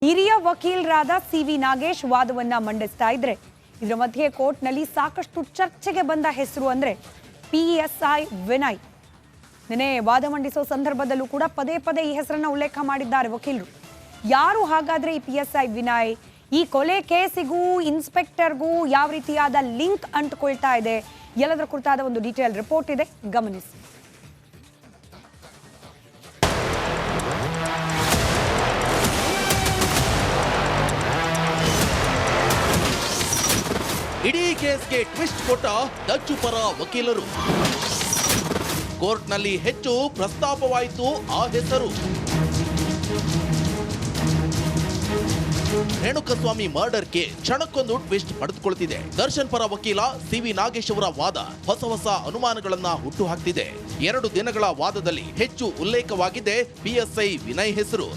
ಹಿರಿಯ ವಕೀಲರಾದ ಸಿ.ವಿ. ನಾಗೇಶ್ ವಾದವನ್ನ ಮಂಡಿಸ್ತಾ ಇದ್ರೆ ಇದರ ಮಧ್ಯೆ ಕೋರ್ಟ್ನಲ್ಲಿ ಸಾಕಷ್ಟು ಚರ್ಚೆಗೆ ಬಂದ ಹೆಸರು ಅಂದ್ರೆ PSI ವಿನಯ್. ನೆನೆ ವಾದ ಮಂಡಿಸೋ ಸಂದರ್ಭದಲ್ಲೂ ಕೂಡ ಪದೇ ಪದೇ ಈ ಹೆಸರನ್ನ ಉಲ್ಲೇಖ ಮಾಡಿದ್ದಾರೆ ವಕೀಲರು. ಯಾರು ಹಾಗಾದ್ರೆ ಈ PSI ವಿನಯ್? ಈ ಕೊಲೆ ಕೇಸಿಗೂ ಇನ್ಸ್ಪೆಕ್ಟರ್ಗೂ ಯಾವ ರೀತಿಯಾದ ಲಿಂಕ್ ಅಂಟುಕೊಳ್ತಾ ಇದೆ? ಎಲ್ಲದರ ಕುರಿತಾದ ಒಂದು ಡೀಟೇಲ್ ರಿಪೋರ್ಟ್ ಇದೆ, ಗಮನಿಸಿ. ಇಡೀ ಕೇಸ್ಗೆ ಟ್ವಿಸ್ಟ್ ಕೊಟ್ಟ ಡಚ್ಚು ಪರ ವಕೀಲರು. ಕೋರ್ಟ್ನಲ್ಲಿ ಹೆಚ್ಚು ಪ್ರಸ್ತಾಪವಾಯಿತು ಆ ಹೆಸರು. ರೇಣುಕಸ್ವಾಮಿ ಮರ್ಡರ್ಗೆ ಕ್ಷಣಕ್ಕೊಂದು ಟ್ವಿಸ್ಟ್ ಪಡೆದುಕೊಳ್ಳುತ್ತಿದೆ. ದರ್ಶನ್ ಪರ ವಕೀಲ ಸಿ.ವಿ. ನಾಗೇಶ್ ಅವರ ವಾದ ಹೊಸ ಹುಟ್ಟುಹಾಕ್ತಿದೆ. ಹುಟ್ಟು ಹಾಕ್ತಿದೆ. 2 ದಿನಗಳ ವಾದದಲ್ಲಿ ಹೆಚ್ಚು ಉಲ್ಲೇಖವಾಗಿದೆ PSI ವಿನಯ್ ಹೆಸರು.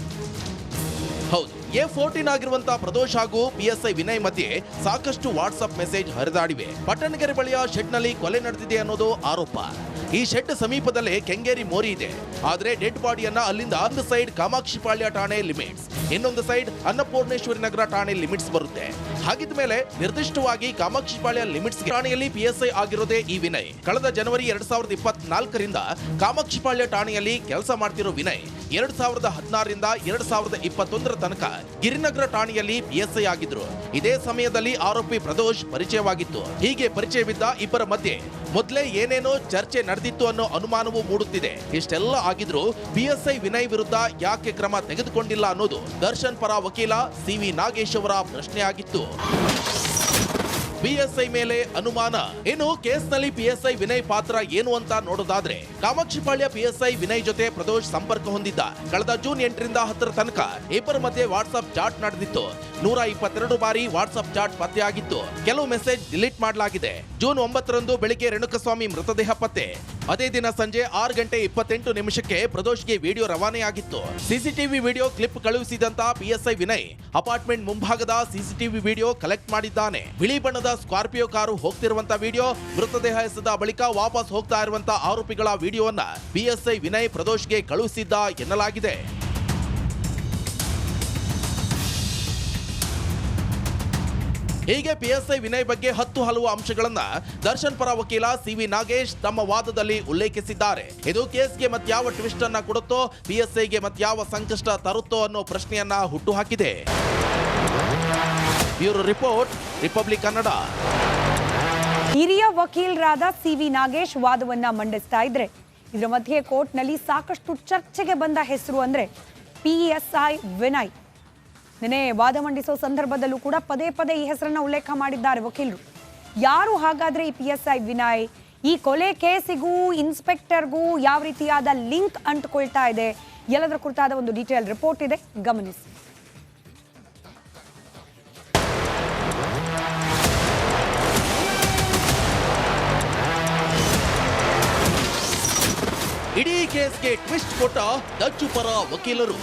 ಹೌದು, A14 ಆಗಿರುವಂತಹ ಪ್ರದೋಷ್ ಹಾಗೂ PSI ವಿನಯ್ ಮಧ್ಯೆ ಸಾಕಷ್ಟು ವಾಟ್ಸ್ಆಪ್ ಮೆಸೇಜ್ ಹರಿದಾಡಿವೆ. ಪಟ್ಟಣಗೆರೆ ಬಳಿಯ ಶೆಡ್ನಲ್ಲಿ ಕೊಲೆ ನಡೆದಿದೆ ಅನ್ನೋದು ಆರೋಪ. ಈ ಶೆಡ್ ಸಮೀಪದಲ್ಲೇ ಕೆಂಗೇರಿ ಮೋರಿ ಇದೆ. ಆದ್ರೆ ಡೆಡ್ ಬಾಡಿಯನ್ನ ಅಲ್ಲಿಂದ ಒಂದು ಸೈಡ್ ಕಾಮಾಕ್ಷಿಪಾಳ್ಯ ಠಾಣೆ ಲಿಮಿಟ್ಸ್, ಇನ್ನೊಂದು ಸೈಡ್ ಅನ್ನಪೂರ್ಣೇಶ್ವರಿ ನಗರ ಠಾಣೆ ಲಿಮಿಟ್ಸ್ ಬರುತ್ತೆ. ಹಾಗಿದ್ದ ಮೇಲೆ ನಿರ್ದಿಷ್ಟವಾಗಿ ಕಾಮಾಕ್ಷಿಪಾಳ್ಯ ಲಿಮಿಟ್ಸ್ ಠಾಣೆಯಲ್ಲಿ PSI ಆಗಿರೋದೇ ಈ ವಿನಯ್. ಕಳೆದ ಜನವರಿ 2024ರಿಂದ ಕಾಮಾಕ್ಷಿಪಾಳ್ಯ ಠಾಣೆಯಲ್ಲಿ ಕೆಲಸ ಮಾಡ್ತಿರೋ ವಿನಯ್ 2016ರಿಂದ 2021ರ ತನಕ ಗಿರಿನಗರ ಠಾಣೆಯಲ್ಲಿ PSI ಆಗಿದ್ರು. ಇದೇ ಸಮಯದಲ್ಲಿ ಆರೋಪಿ ಪ್ರದೋಷ್ ಪರಿಚಯವಾಗಿತ್ತು. ಹೀಗೆ ಪರಿಚಯವಿದ್ದ ಇಬ್ಬರ ಮಧ್ಯೆ ಮೊದಲೇ ಏನೇನೋ ಚರ್ಚೆ ನಡೆದಿತ್ತು ಅನ್ನೋ ಅನುಮಾನವೂ ಮೂಡುತ್ತಿದೆ. ಇಷ್ಟೆಲ್ಲ ಆಗಿದ್ರು PSI ವಿನಯ್ ವಿರುದ್ಧ ಯಾಕೆ ಕ್ರಮ ತೆಗೆದುಕೊಂಡಿಲ್ಲ ಅನ್ನೋದು ದರ್ಶನ್ ಪರ ವಕೀಲ ಸಿ.ವಿ. ನಾಗೇಶ್ ಅವರ ಪ್ರಶ್ನೆ ಆಗಿತ್ತು. PSI ಮೇಲೆ ಅನುಮಾನ. ಇನ್ನು ಕೇಸ್ನಲ್ಲಿ PSI ವಿನಯ್ ಪಾತ್ರ ಏನು ಅಂತ ನೋಡೋದಾದ್ರೆ, ಕಾಮಾಕ್ಷಿಪಾಳ್ಯ PSI ವಿನಯ್ ಜೊತೆ ಪ್ರದೋಷ್ ಸಂಪರ್ಕ ಹೊಂದಿದ್ದ. ಕಳೆದ ಜೂನ್ 8ರಿಂದ 10ರ ತನಕ ಇಬ್ಬರ ಮಧ್ಯೆ ವಾಟ್ಸ್ಆಪ್ ಚಾಟ್ ನಡೆದಿತ್ತು. 122 ಬಾರಿ ವಾಟ್ಸ್ಆಪ್ ಚಾಟ್ ಪತ್ತೆಯಾಗಿತ್ತು. ಕೆಲವು ಮೆಸೇಜ್ ಡಿಲೀಟ್ ಮಾಡಲಾಗಿದೆ. ಜೂನ್ 9ರಂದು ಬೆಳಿಗ್ಗೆ ರೇಣುಕಸ್ವಾಮಿ ಮೃತದೇಹ ಪತ್ತೆ. ಅದೇ ದಿನ ಸಂಜೆ 6:28 ಪ್ರದೋಷ್ಗೆ ವಿಡಿಯೋ ರವಾನೆಯಾಗಿತ್ತು. ಸಿಸಿಟಿವಿ ವಿಡಿಯೋ ಕ್ಲಿಪ್ ಕಳುಹಿಸಿದಂತ PSI ವಿನಯ್ ಅಪಾರ್ಟ್ಮೆಂಟ್ ಮುಂಭಾಗದ ಸಿಸಿಟಿವಿ ವಿಡಿಯೋ ಕಲೆಕ್ಟ್ ಮಾಡಿದ್ದಾನೆ. ಬಿಳಿ ಬಣ್ಣದ ಸ್ಕಾರ್ಪಿಯೋ ಕಾರು ಹೋಗ್ತಿರುವಂತ ವಿಡಿಯೋ, ಮೃತದೇಹ ಎಸೆದ ಬಳಿಕ ವಾಪಸ್ ಹೋಗ್ತಾ ಇರುವಂತ ಆರೋಪಿಗಳ ವಿಡಿಯೋವನ್ನ PSI ವಿನಯ್ ಪ್ರದೋಷ್ಗೆ ಕಳುಹಿಸಿದ್ದ ಎನ್ನಲಾಗಿದೆ. ಹೀಗೆ PSI ವಿನಯ್ ಬಗ್ಗೆ ಹಲವು ಅಂಶಗಳನ್ನ ದರ್ಶನ್ ಪರ ವಕೀಲ ಸಿ.ವಿ. ನಾಗೇಶ್ ತಮ್ಮ ವಾದದಲ್ಲಿ ಉಲ್ಲೇಖಿಸಿದ್ದಾರೆ. ಇದು ಕೇಸ್ಗೆ ಮತ್ಯಾವ ಟ್ವಿಸ್ಟ್ ಅನ್ನ ಕೊಡುತ್ತೋ, PSIಗೆ ಮತ್ಯಾವ ಸಂಕಷ್ಟ ತರುತ್ತೋ ಅನ್ನೋ ಪ್ರಶ್ನೆಯನ್ನ ಹುಟ್ಟುಹಾಕಿದೆ. Bureau report, Republic Kannada. ಹಿರಿಯ ವಕೀಲರಾದ ಸಿ.ವಿ. ನಾಗೇಶ್ ವಾದವನ್ನ ಮಂಡಿಸ್ತಾ ಇದ್ರೆ ಇದರ ಮಧ್ಯೆ ಕೋರ್ಟ್ನಲ್ಲಿ ಸಾಕಷ್ಟು ಚರ್ಚೆಗೆ ಬಂದ ಹೆಸರು ಅಂದ್ರೆ PSI ವಿನಯ್. ನೆನೆ ವಾದ ಮಂಡಿಸೋ ಸಂದರ್ಭದಲ್ಲೂ ಕೂಡ ಪದೇ ಪದೇ ಈ ಹೆಸರನ್ನ ಉಲ್ಲೇಖ ಮಾಡಿದ್ದಾರೆ ವಕೀಲರು. ಯಾರು ಹಾಗಾದ್ರೆ ಈ PSI ವಿನಯ್? ಈ ಕೊಲೆ ಕೇಸಿಗೂ ಇನ್ಸ್ಪೆಕ್ಟರ್ಗೂ ಯಾವ ರೀತಿಯಾದ ಲಿಂಕ್ ಅಂಟುಕೊಳ್ತಾ ಇದೆ? ಎಲ್ಲದರ ಕುರಿತಾದ ಒಂದು ಡೀಟೇಲ್ ರಿಪೋರ್ಟ್ ಇದೆ, ಗಮನಿಸಿ. ಇಡೀ ಕೇಸ್ಗೆ ಟ್ವಿಸ್ಟ್ ಕೊಟ್ಟ ಡಚ್ಚು ಪರ ವಕೀಲರು.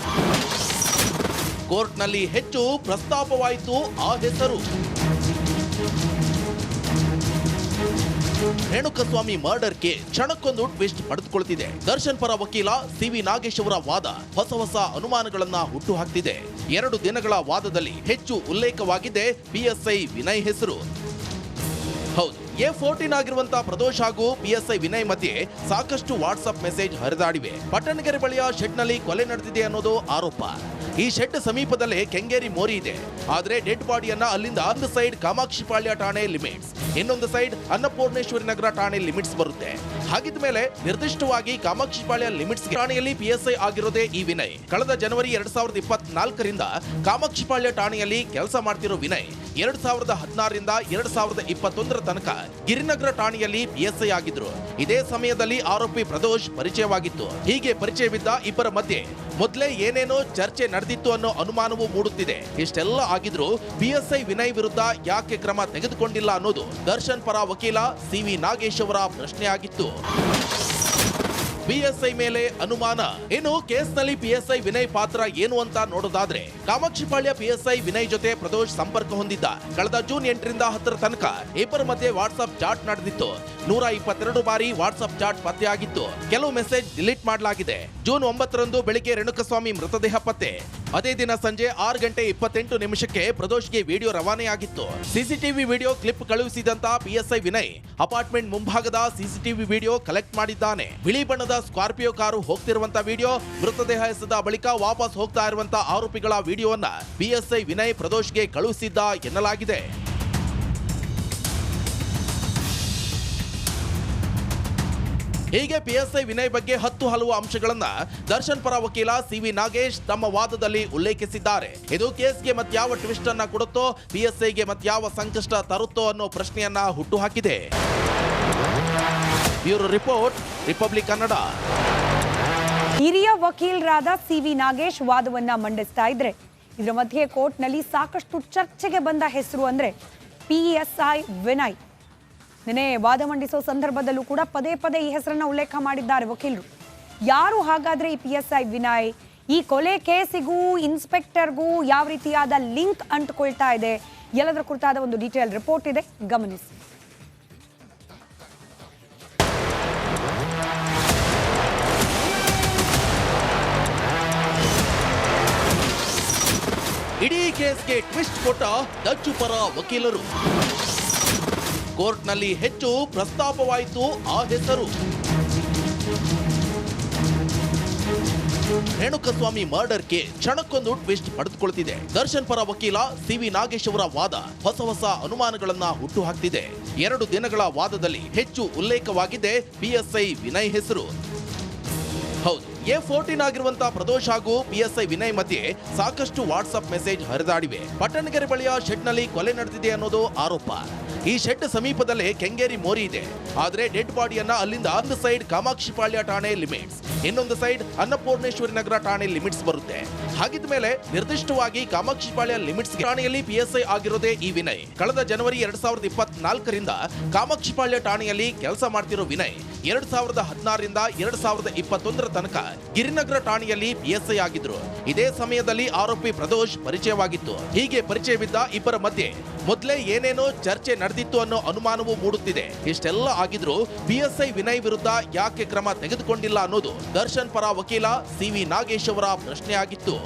ಕೋರ್ಟ್ನಲ್ಲಿ ಹೆಚ್ಚು ಪ್ರಸ್ತಾಪವಾಯಿತು ಆ ಹೆಸರು. ರೇಣುಕಸ್ವಾಮಿ ಮರ್ಡರ್ಗೆ ಕ್ಷಣಕ್ಕೊಂದು ಟ್ವಿಸ್ಟ್ ಪಡೆದುಕೊಳ್ಳುತ್ತಿದೆ. ದರ್ಶನ್ ಪರ ವಕೀಲ ಸಿ.ವಿ. ನಾಗೇಶ್ ಅವರ ವಾದ ಹೊಸ ಹುಟ್ಟುಹಾಕ್ತಿದೆ. ಹುಟ್ಟು ಹಾಕ್ತಿದೆ. 2 ದಿನಗಳ ವಾದದಲ್ಲಿ ಹೆಚ್ಚು ಉಲ್ಲೇಖವಾಗಿದೆ PSI ವಿನಯ್ ಹೆಸರು. ಹೌದು, A14 ಆಗಿರುವಂತಹ ಪ್ರದೋಷ್ ಹಾಗೂ PSI ವಿನಯ್ ಮಧ್ಯೆ ಸಾಕಷ್ಟು ವಾಟ್ಸ್ಆಪ್ ಮೆಸೇಜ್ ಹರಿದಾಡಿವೆ. ಪಟ್ಟಣಗೆರೆ ಬಳಿಯ ಶೆಡ್ನಲ್ಲಿ ಕೊಲೆ ನಡೆದಿದೆ ಅನ್ನೋದು ಆರೋಪ. ಈ ಶೆಡ್ ಸಮೀಪದಲ್ಲೇ ಕೆಂಗೇರಿ ಮೋರಿ ಇದೆ. ಆದ್ರೆ ಡೆಡ್ ಬಾಡಿಯನ್ನ ಅಲ್ಲಿಂದ ಒಂದು ಸೈಡ್ ಕಾಮಾಕ್ಷಿಪಾಳ್ಯ ಠಾಣೆ ಲಿಮಿಟ್ಸ್, ಇನ್ನೊಂದು ಸೈಡ್ ಅನ್ನಪೂರ್ಣೇಶ್ವರಿ ನಗರ ಠಾಣೆ ಲಿಮಿಟ್ಸ್ ಬರುತ್ತೆ. ಹಾಗಿದ್ದ ಮೇಲೆ ನಿರ್ದಿಷ್ಟವಾಗಿ ಕಾಮಾಕ್ಷಿಪಾಳ್ಯ ಲಿಮಿಟ್ಸ್ ಠಾಣೆಯಲ್ಲಿ PSI ಆಗಿರೋದೇ ಈ ವಿನಯ್. ಕಳೆದ ಜನವರಿ 2024ರಿಂದ ಕಾಮಾಕ್ಷಿಪಾಳ್ಯ ಠಾಣೆಯಲ್ಲಿ ಕೆಲಸ ಮಾಡ್ತಿರೋ ವಿನಯ್ 2016ರಿಂದ 2021ರ ತನಕ ಗಿರಿನಗರ ಠಾಣೆಯಲ್ಲಿ PSI ಆಗಿದ್ರು. ಇದೇ ಸಮಯದಲ್ಲಿ ಆರೋಪಿ ಪ್ರದೋಷ್ ಪರಿಚಯವಾಗಿತ್ತು. ಹೀಗೆ ಪರಿಚಯವಿದ್ದ ಇಬ್ಬರ ಮಧ್ಯೆ ಮೊದಲೇ ಏನೇನೋ ಚರ್ಚೆ ನಡೆದಿತ್ತು ಅನ್ನೋ ಅನುಮಾನವೂ ಮೂಡುತ್ತಿದೆ. ಇಷ್ಟೆಲ್ಲ ಆಗಿದ್ರು PSI ವಿನಯ್ ವಿರುದ್ಧ ಯಾಕೆ ಕ್ರಮ ತೆಗೆದುಕೊಂಡಿಲ್ಲ ಅನ್ನೋದು ದರ್ಶನ್ ಪರ ವಕೀಲ ಸಿ.ವಿ. ನಾಗೇಶ್ ಅವರ ಪ್ರಶ್ನೆ ಆಗಿತ್ತು. ಪಿಎಸ್ಐ ಮೇಲೆ ಅನುಮಾನ. ಇನ್ನು ಕೇಸ್ನಲ್ಲಿ ಪಿಎಸ್ಐ ವಿನಯ್ ಪಾತ್ರ ಏನು ಅಂತ ನೋಡೋದಾದ್ರೆ, ಕಾಮಾಕ್ಷಿಪಾಳ್ಯ ಪಿಎಸ್ಐ ವಿನಯ್ ಜೊತೆ ಪ್ರದೋಷ್ ಸಂಪರ್ಕ ಹೊಂದಿದ್ದ. ಕಳೆದ ಜೂನ್ 8ರಿಂದ 10 ತನಕ ಇಬ್ಬರ ಮಧ್ಯೆ ವಾಟ್ಸ್ಆಪ್ ಚಾಟ್ ನಡೆದಿತ್ತು. 122 ಬಾರಿ ವಾಟ್ಸ್ಆಪ್ ಚಾಟ್ ಪತ್ತೆಯಾಗಿತ್ತು. ಕೆಲವು ಮೆಸೇಜ್ ಡಿಲೀಟ್ ಮಾಡಲಾಗಿದೆ. ಜೂನ್ 9ರಂದು ಬೆಳಿಗ್ಗೆ ರೇಣುಕಸ್ವಾಮಿ ಮೃತದೇಹ ಪತ್ತೆ. ಅದೇ ದಿನ ಸಂಜೆ 6:28 ಪ್ರದೋಷ್ಗೆ ವಿಡಿಯೋ ರವಾನೆಯಾಗಿತ್ತು. ಸಿಸಿಟಿವಿ ವಿಡಿಯೋ ಕ್ಲಿಪ್ ಕಳುಹಿಸಿದಂತ ಪಿಎಸ್ಐ ವಿನಯ್ ಅಪಾರ್ಟ್ಮೆಂಟ್ ಮುಂಭಾಗದ ಸಿಸಿಟಿವಿ ವಿಡಿಯೋ ಕಲೆಕ್ಟ್ ಮಾಡಿದ್ದಾನೆ. ಬಿಳಿ ಬಣ್ಣದ ಸ್ಕಾರ್ಪಿಯೋ ಕಾರು ಹೋಗ್ತಿರುವಂತ ವಿಡಿಯೋ, ಮೃತದೇಹ ಎಸೆದ ಬಳಿಕ ವಾಪಸ್ ಹೋಗ್ತಾ ಇರುವಂತ ಆರೋಪಿಗಳ ವಿಡಿಯೋವನ್ನ ಪಿಎಸ್ಐ ವಿನಯ್ ಪ್ರದೋಷ್ಗೆ ಕಳುಹಿಸಿದ್ದ ಎನ್ನಲಾಗಿದೆ. ಹೀಗೆ ಪಿಎಸ್ಐ ವಿನಯ್ ಬಗ್ಗೆ ಹಲವು ಅಂಶಗಳನ್ನ ದರ್ಶನ್ ಪರ ವಕೀಲ ಸಿವಿ ನಾಗೇಶ್ ತಮ್ಮ ವಾದದಲ್ಲಿ ಉಲ್ಲೇಖಿಸಿದ್ದಾರೆ. ಇದು ಕೇಸ್ಗೆ ಮತ್ಯಾವ ಟ್ವಿಸ್ಟ್ ಅನ್ನ ಕೊಡುತ್ತೋ, ಪಿಎಸ್ಐಗೆ ಮತ್ಯಾವ ಸಂಕಷ್ಟ ತರುತ್ತೋ ಅನ್ನೋ ಪ್ರಶ್ನೆಯನ್ನ ಹುಟ್ಟುಹಾಕಿದೆ. Bureau report, Republic Kannada. ಹಿರಿಯ ವಕೀಲರಾದ ಸಿವಿ ನಾಗೇಶ್ ವಾದವನ್ನ ಮಂಡಿಸ್ತಾ ಇದ್ರೆ, ಇದರ ಮಧ್ಯೆ ಕೋರ್ಟ್ನಲ್ಲಿ ಸಾಕಷ್ಟು ಚರ್ಚೆಗೆ ಬಂದ ಹೆಸರು ಅಂದ್ರೆ ಪಿಎಸ್ಐ ವಿನಯ್. ನಿನ್ನೆ ವಾದ ಮಂಡಿಸೋ ಸಂದರ್ಭದಲ್ಲೂ ಕೂಡ ಪದೇ ಪದೇ ಈ ಹೆಸರನ್ನ ಉಲ್ಲೇಖ ಮಾಡಿದ್ದಾರೆ ವಕೀಲರು. ಯಾರು ಹಾಗಾದ್ರೆ ಈ ಪಿಎಸ್ಐ ವಿನಯ್? ಈ ಕೊಲೆ ಕೇಸಿಗೂ ಇನ್ಸ್ಪೆಕ್ಟರ್ಗೂ ಯಾವ ರೀತಿಯಾದ ಲಿಂಕ್ ಅಂಟ್ಕೊಳ್ತಾ ಇದೆ? ಎಲ್ಲದರ ಕುರಿತಾದ ಒಂದು ಡೀಟೇಲ್ ರಿಪೋರ್ಟ್ ಇದೆ, ಗಮನಿಸಿ. ಇಡೀ ಕೇಸ್ಗೆ ಟ್ವಿಸ್ಟ್ ಕೊಟ್ಟ ಡಚ್ಚು ಪರ ವಕೀಲರು. ಕೋರ್ಟ್ನಲ್ಲಿ ಹೆಚ್ಚು ಪ್ರಸ್ತಾಪವಾಯಿತು ಆ ಹೆಸರು. ರೇಣುಕಸ್ವಾಮಿ ಮರ್ಡರ್ಗೆ ಕ್ಷಣಕ್ಕೊಂದು ಟ್ವಿಸ್ಟ್ ಪಡೆದುಕೊಳ್ಳುತ್ತಿದೆ. ದರ್ಶನ್ ಪರ ವಕೀಲ ಸಿವಿ ನಾಗೇಶ್ ಅವರ ವಾದ ಹೊಸ ಅನುಮಾನಗಳನ್ನ ಹುಟ್ಟುಹಾಕ್ತಿದೆ. 2 ದಿನಗಳ ವಾದದಲ್ಲಿ ಹೆಚ್ಚು ಉಲ್ಲೇಖವಾಗಿದೆ ಪಿಎಸ್ಐ ವಿನಯ್ ಹೆಸರು. ಹೌದು, A14 ಆಗಿರುವಂತಹ ಪ್ರದೋಷ್ ಹಾಗೂ ಪಿಎಸ್ಐ ವಿನಯ್ ಮಧ್ಯೆ ಸಾಕಷ್ಟು ವಾಟ್ಸ್ಆಪ್ ಮೆಸೇಜ್ ಹರಿದಾಡಿವೆ. ಪಟ್ಟಣಗೆರೆ ಬಳಿಯ ಶೆಡ್ನಲ್ಲಿ ಕೊಲೆ ನಡೆದಿದೆ ಅನ್ನೋದು ಆರೋಪ. ಈ ಶೆಡ್ ಸಮೀಪದಲ್ಲೇ ಕೆಂಗೇರಿ ಮೋರಿ ಇದೆ. ಆದ್ರೆ ಡೆಡ್ ಬಾಡಿಯನ್ನ ಅಲ್ಲಿಂದ ಒಂದು ಸೈಡ್ ಕಾಮಾಕ್ಷಿಪಾಳ್ಯ ಠಾಣೆ ಲಿಮಿಟ್ಸ್, ಇನ್ನೊಂದು ಸೈಡ್ ಅನ್ನಪೂರ್ಣೇಶ್ವರಿ ನಗರ ಠಾಣೆ ಲಿಮಿಟ್ಸ್ ಬರುತ್ತೆ. ಹಾಗಿದ ಮೇಲೆ ನಿರ್ದಿಷ್ಟವಾಗಿ ಕಾಮಾಕ್ಷಿಪಾಳ್ಯ ಲಿಮಿಟ್ಸ್ ಠಾಣೆಯಲ್ಲಿ ಪಿಎಸ್ಐ ಆಗಿರೋದೇ ಈ ವಿನಯ್. ಕಳೆದ ಜನವರಿ 2024ರಿಂದ ಕಾಮಾಕ್ಷಿಪಾಳ್ಯ ಠಾಣೆಯಲ್ಲಿ ಕೆಲಸ ಮಾಡ್ತಿರೋ ವಿನಯ್ 2016ರಿಂದ 2021ರ ತನಕ ಗಿರಿನಗರ ಠಾಣೆಯಲ್ಲಿ ಪಿಎಸ್ಐ ಆಗಿದ್ರು. ಇದೇ ಸಮಯದಲ್ಲಿ ಆರೋಪಿ ಪ್ರದೋಷ್ ಪರಿಚಯವಾಗಿತ್ತು. ಹೀಗೆ ಪರಿಚಯವಿದ್ದ ಇಬ್ಬರ ಮಧ್ಯೆ ಮೊದಲೇ ಏನೇನೋ ಚರ್ಚೆ ನಡೆದಿತ್ತು ಅನ್ನೋ ಅನುಮಾನವೂ ಮೂಡುತ್ತಿದೆ. ಇಷ್ಟೆಲ್ಲ ಆಗಿದ್ರು ಪಿಎಸ್ಐ ವಿನಯ್ ವಿರುದ್ಧ ಯಾಕೆ ಕ್ರಮ ತೆಗೆದುಕೊಂಡಿಲ್ಲ ಅನ್ನೋದು ದರ್ಶನ್ ಪರ ವಕೀಲ ಸಿವಿ ನಾಗೇಶ್ ಅವರ ಪ್ರಶ್ನೆಯಾಗಿತ್ತು.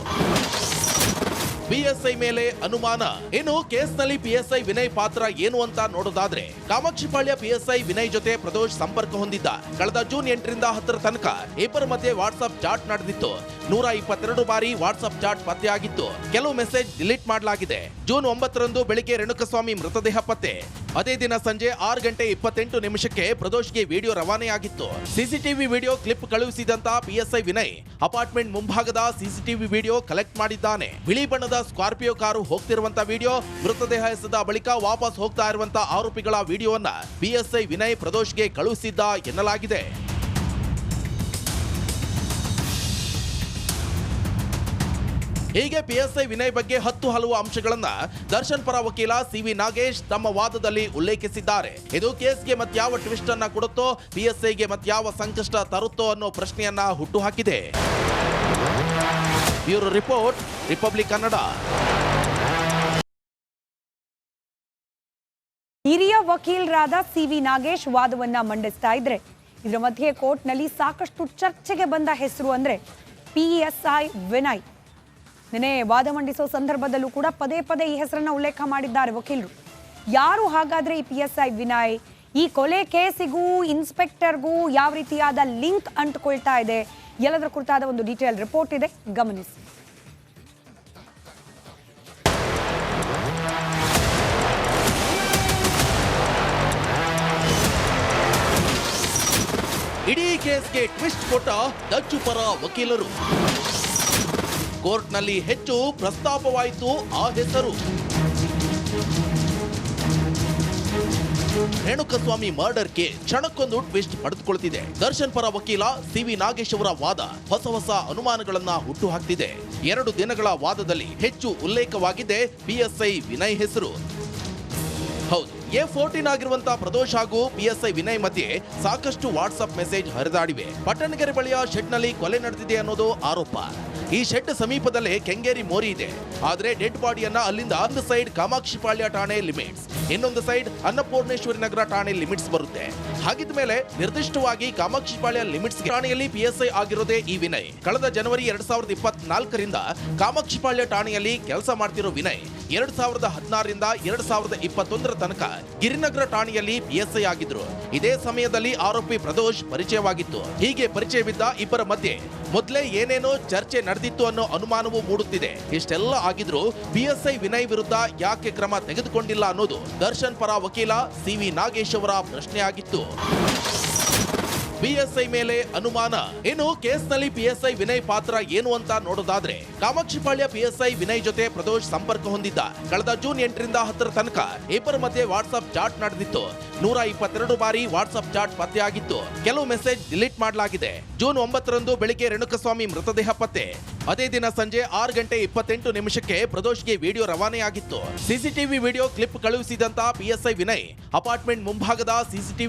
ಪಿಎಸ್ಐ ಮೇಲೆ ಅನುಮಾನ. ಇನ್ನು ಕೇಸ್ನಲ್ಲಿ ಪಿಎಸ್ಐ ವಿನಯ್ ಪಾತ್ರ ಏನು ಅಂತ ನೋಡೋದಾದ್ರೆ, ಕಾಮಾಕ್ಷಿಪಾಳ್ಯ ಪಿಎಸ್ಐ ವಿನಯ್ ಜೊತೆ ಪ್ರದೋಷ್ ಸಂಪರ್ಕ ಹೊಂದಿದ್ದ. ಕಳೆದ ಜೂನ್ 8ರಿಂದ 10 ತನಕ ಇಬ್ಬರ ಮಧ್ಯೆ ವಾಟ್ಸ್ಆಪ್ ಚಾಟ್ ನಡೆದಿತ್ತು. 122 ಬಾರಿ ವಾಟ್ಸ್ಆಪ್ ಚಾಟ್ ಪತ್ತೆಯಾಗಿತ್ತು. ಕೆಲವು ಮೆಸೇಜ್ ಡಿಲೀಟ್ ಮಾಡಲಾಗಿದೆ. ಜೂನ್ 9ರಂದು ಬೆಳಿಗ್ಗೆ ರೇಣುಕಸ್ವಾಮಿ ಮೃತದೇಹ ಪತ್ತೆ. ಅದೇ ದಿನ ಸಂಜೆ 6:28 ಪ್ರದೋಷ್ಗೆ ವಿಡಿಯೋ ರವಾನೆಯಾಗಿತ್ತು. ಸಿಸಿಟಿವಿ ವಿಡಿಯೋ ಕ್ಲಿಪ್ ಕಳುಹಿಸಿದಂತ ಪಿಎಸ್ಐ ವಿನಯ್ ಅಪಾರ್ಟ್ಮೆಂಟ್ ಮುಂಭಾಗದ ಸಿಸಿಟಿವಿ ವಿಡಿಯೋ ಕಲೆಕ್ಟ್ ಮಾಡಿದ್ದಾನೆ. ಬಿಳಿ ಬಣ್ಣದ ಸ್ಕಾರ್ಪಿಯೋ ಕಾರು ಹೋಗ್ತಿರುವಂತ ವಿಡಿಯೋ, ಮೃತದೇಹ ಎಸೆದ ಬಳಿಕ ವಾಪಸ್ ಹೋಗ್ತಾ ಇರುವಂತ ಆರೋಪಿಗಳ ವಿಡಿಯೋವನ್ನ ಪಿಎಸ್ಐ ವಿನಯ್ ಪ್ರದೋಷ್ಗೆ ಕಳುಹಿಸಿದ್ದ ಎನ್ನಲಾಗಿದೆ. ಹೀಗೆ ಪಿಎಸ್ಐ ವಿನಯ್ ಬಗ್ಗೆ ಹಲವು ಅಂಶಗಳನ್ನ ದರ್ಶನ್ ಪರ ವಕೀಲ ಸಿವಿ ನಾಗೇಶ್ ತಮ್ಮ ವಾದದಲ್ಲಿ ಉಲ್ಲೇಖಿಸಿದ್ದಾರೆ. ಇದು ಕೇಸ್ಗೆ ಮತ್ಯಾವ ಟ್ವಿಸ್ಟ್ ಅನ್ನ ಕೊಡುತ್ತೋ, ಪಿಎಸ್ಐಗೆ ಮತ್ಯಾವ ಸಂಕಷ್ಟ ತರುತ್ತೋ ಅನ್ನೋ ಪ್ರಶ್ನೆಯನ್ನ ಹುಟ್ಟುಹಾಕಿದೆ. Bureau report, Republic Kannada. ಹಿರಿಯ ವಕೀಲರಾದ ಸಿವಿ ನಾಗೇಶ್ ವಾದವನ್ನ ಮಂಡಿಸ್ತಾ ಇದ್ರೆ, ಇದರ ಮಧ್ಯೆ ಕೋರ್ಟ್ನಲ್ಲಿ ಸಾಕಷ್ಟು ಚರ್ಚೆಗೆ ಬಂದ ಹೆಸರು ಅಂದ್ರೆ ಪಿಎಸ್ಐ ವಿನಯ್. ನಿನ್ನೆ ವಾದ ಮಂಡಿಸೋ ಸಂದರ್ಭದಲ್ಲೂ ಕೂಡ ಪದೇ ಪದೇ ಈ ಹೆಸರನ್ನ ಉಲ್ಲೇಖ ಮಾಡಿದ್ದಾರೆ ವಕೀಲರು. ಯಾರು ಹಾಗಾದ್ರೆ ಈ ಪಿಎಸ್ಐ ವಿನಯ್? ಈ ಕೊಲೆ ಕೇಸಿಗೂ ಇನ್ಸ್ಪೆಕ್ಟರ್ಗೂ ಯಾವ ರೀತಿಯಾದ ಲಿಂಕ್ ಅಂಟ್ಕೊಳ್ತಾ ಇದೆ? ಎಲ್ಲದರ ಕುರಿತಾದ ಒಂದು ಡೀಟೇಲ್ ರಿಪೋರ್ಟ್ ಇದೆ, ಗಮನಿಸಿ. ಇಡೀ ಕೇಸ್ಗೆ ಟ್ವಿಸ್ಟ್ ಕೊಟ್ಟ ಡಚ್ಚು ಪರ ವಕೀಲರು. ಕೋರ್ಟ್ನಲ್ಲಿ ಹೆಚ್ಚು ಪ್ರಸ್ತಾಪವಾಯಿತು ಆ ಹೆಸರು. ರೇಣುಕಸ್ವಾಮಿ ಮರ್ಡರ್ಗೆ ಕ್ಷಣಕ್ಕೊಂದು ಟ್ವಿಸ್ಟ್ ಪಡೆದುಕೊಳ್ಳುತ್ತಿದೆ. ದರ್ಶನ್ ಪರ ವಕೀಲ ಸಿವಿ ನಾಗೇಶ್ ಅವರ ವಾದ ಹೊಸ ಅನುಮಾನಗಳನ್ನ ಹುಟ್ಟುಹಾಕ್ತಿದೆ. 2 ದಿನಗಳ ವಾದದಲ್ಲಿ ಹೆಚ್ಚು ಉಲ್ಲೇಖವಾಗಿದೆ ಪಿಎಸ್ಐ ವಿನಯ್ ಹೆಸರು. ಹೌದು, A14 ಆಗಿರುವಂತಹ ಪ್ರದೋಷ್ ಹಾಗೂ PSI ವಿನಯ್ ಮಧ್ಯೆ ಸಾಕಷ್ಟು ವಾಟ್ಸ್ಆಪ್ ಮೆಸೇಜ್ ಹರಿದಾಡಿವೆ. ಪಟ್ಟಣಗೆರೆ ಬಳಿಯ ಶೆಡ್ನಲ್ಲಿ ಕೊಲೆ ನಡೆದಿದೆ ಅನ್ನೋದು ಆರೋಪ. ಈ ಶೆಡ್ ಸಮೀಪದಲ್ಲೇ ಕೆಂಗೇರಿ ಮೋರಿ ಇದೆ. ಆದ್ರೆ ಡೆಡ್ ಬಾಡಿಯನ್ನ ಅಲ್ಲಿಂದ ಒಂದು ಸೈಡ್ ಕಾಮಾಕ್ಷಿಪಾಳ್ಯ ಠಾಣೆ ಲಿಮಿಟ್ಸ್, ಇನ್ನೊಂದು ಸೈಡ್ ಅನ್ನಪೂರ್ಣೇಶ್ವರಿ ನಗರ ಠಾಣೆ ಲಿಮಿಟ್ಸ್ ಬರುತ್ತೆ. ಹಾಗಿದ ಮೇಲೆ ನಿರ್ದಿಷ್ಟವಾಗಿ ಕಾಮಾಕ್ಷಿಪಾಳ್ಯ ಲಿಮಿಟ್ಸ್ ಠಾಣೆಯಲ್ಲಿ PSI ಆಗಿರೋದೇ ಈ ವಿನಯ್. ಕಳೆದ ಜನವರಿ 2024ರಿಂದ ಕಾಮಾಕ್ಷಿಪಾಳ್ಯ ಠಾಣೆಯಲ್ಲಿ ಕೆಲಸ ಮಾಡ್ತಿರೋ ವಿನಯ್ 2016ರಿಂದ 2021ರ ತನಕ ಗಿರಿನಗರ ಠಾಣೆಯಲ್ಲಿ PSI ಆಗಿದ್ರು. ಇದೇ ಸಮಯದಲ್ಲಿ ಆರೋಪಿ ಪ್ರದೋಷ್ ಪರಿಚಯವಾಗಿತ್ತು. ಹೀಗೆ ಪರಿಚಯವಿದ್ದ ಇಬ್ಬರ ಮಧ್ಯೆ ಮೊದಲೇ ಏನೇನೋ ಚರ್ಚೆ ನಡೆದಿತ್ತು ಅನ್ನೋ ಅನುಮಾನವೂ ಮೂಡುತ್ತಿದೆ. ಇಷ್ಟೆಲ್ಲ ಆಗಿದ್ರು PSI ವಿನಯ್ ವಿರುದ್ಧ ಯಾಕೆ ಕ್ರಮ ತೆಗೆದುಕೊಂಡಿಲ್ಲ ಅನ್ನೋದು ದರ್ಶನ್ ಪರ ವಕೀಲ CV ನಾಗೇಶ್ ಅವರ ಪ್ರಶ್ನೆಯಾಗಿತ್ತು. PSI ಮೇಲೆ ಅನುಮಾನ. ಇನ್ನು ಕೇಸ್ನಲ್ಲಿ PSI ವಿನಯ್ ಪಾತ್ರ ಏನು ಅಂತ ನೋಡೋದಾದ್ರೆ, ಕಾಮಾಕ್ಷಿಪಾಳ್ಯ PSI ವಿನಯ್ ಜೊತೆ ಪ್ರದೋಷ್ ಸಂಪರ್ಕ ಹೊಂದಿದ್ದ. ಕಳೆದ ಜೂನ್ 8ರಿಂದ 10ರ ತನಕ ಇಬ್ಬರ ಮಧ್ಯೆ ವಾಟ್ಸ್ಆಪ್ ಚಾಟ್ ನಡೆದಿತ್ತು. 122 ಬಾರಿ ವಾಟ್ಸ್ಆಪ್ ಚಾಟ್ ಪತ್ತೆಯಾಗಿತ್ತು. ಕೆಲವು ಮೆಸೇಜ್ ಡಿಲೀಟ್ ಮಾಡಲಾಗಿದೆ. ಜೂನ್ 9ರಂದು ಬೆಳಿಗ್ಗೆ ರೇಣುಕಸ್ವಾಮಿ ಮೃತದೇಹ ಪತ್ತೆ. ಅದೇ ದಿನ ಸಂಜೆ 6:28 ಪ್ರದೋಷ್ಗೆ ವಿಡಿಯೋ ರವಾನೆಯಾಗಿತ್ತು. CCTV ವಿಡಿಯೋ ಕ್ಲಿಪ್ ಕಳುಹಿಸಿದಂತ PSI ವಿನಯ್ ಅಪಾರ್ಟ್ಮೆಂಟ್ ಮುಂಭಾಗದ CCTV